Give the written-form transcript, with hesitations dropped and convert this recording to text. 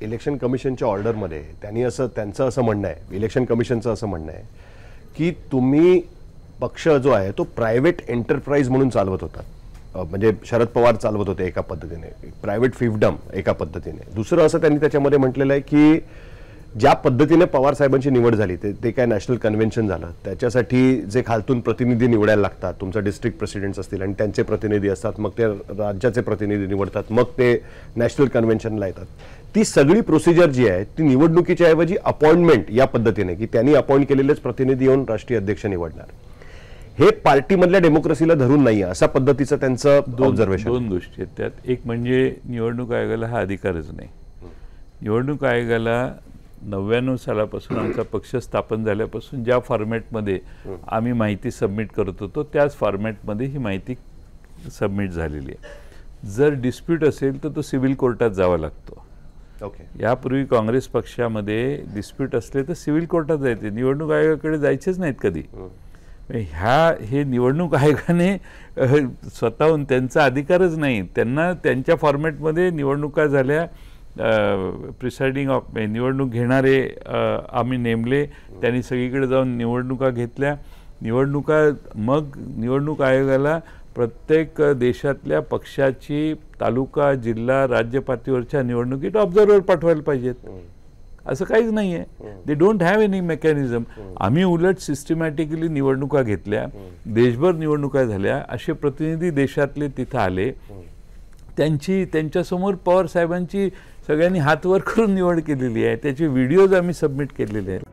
Election कमिशनच्या ऑर्डरमध्ये त्यांचं असं म्हणणं आहे, इलेक्शन कमिशनचं असं म्हणणं आहे की तुम्ही पक्ष जो आहे तो प्रायव्हेट एंटरप्राइज म्हणून चालवत होता. म्हणजे शरद पवार चालवत होते एका पद्धतीने, प्रायव्हेट फिफडम एका पद्धतीने. दुसरं असं त्यांनी त्याच्यामध्ये म्हटलेलं आहे की ज्या पद्धतीने पवार साहेबांची निवड झाली ते काय नॅशनल कन्व्हेन्शन झालं, त्याच्यासाठी जे खालतून प्रतिनिधी निवडायला लागतात, तुमचं डिस्ट्रिक्ट प्रेसिडेंट्स असतील आणि त्यांचे प्रतिनिधी असतात, मग ते राज्याचे प्रतिनिधी निवडतात, मग ते नॅशनल कन्व्हेन्शनला येतात. ती सगळी प्रोसिजर जी आहे ती निवडणुकीच्या ऐवजी अपॉइंटमेंट या पद्धतीने की त्यांनी अपॉइंट केलेलेच प्रतिनिधी येऊन राष्ट्रीय अध्यक्ष निवडणार, हे पार्टीमधल्या डेमोक्रेसीला धरून नाही अशा पद्धतीचं त्यांचं ऑब्झर्वेशन. दोन गोष्टी आहेत त्यात. एक म्हणजे निवडणूक आयोगाला हा अधिकारच नाही. निवडणूक आयोगाला 99 सालापासून आमचा पक्ष स्थापन झाल्यापासून ज्या फॉर्मॅटमध्ये आम्ही माहिती सबमिट करत होतो त्याच फॉर्मॅटमध्ये ही माहिती सबमिट झालेली आहे. जर डिस्प्यूट असेल तर तो सिव्हिल कोर्टात जावा लागतो. ओके. यापूर्वी काँग्रेस पक्षामध्ये डिस्प्यूट असले तर सिव्हिल कोर्टात जायचे, निवडणूक आयोगाकडे जायचेच नाहीत कधी. हे निवडणूक आयोगाने स्वतःहून त्यांचा अधिकारच नाही. त्यांना त्यांच्या फॉर्मॅटमध्ये निवडणुका झाल्या, प्रिसाइडिंग निवडणूक घेणारे आम्ही नेमले, त्यांनी सगळीकडे जाऊन निवडणुका घेतल्या. मग निवडणूक आयोगाला प्रत्येक देशातल्या पक्षाची तालुका जिल्हा राज्य पातळीवरच्या निवडणुकीत ऑब्झर्व्हर पाठवायला पाहिजेत. असं काहीच नाही आहे. They don't have any mechanism. आम्ही उलट सिस्टमॅटिकली निवडणुका घेतल्या, देशभर निवडणुका झाल्या, असे प्रतिनिधी देशातले तिथं आले, त्यांच्यासमोर पवार साहेबांची सगळ्यांनी हात वर करून निवड केलेली आहे, त्याचे व्हिडिओज आम्ही सबमिट केलेले आहेत.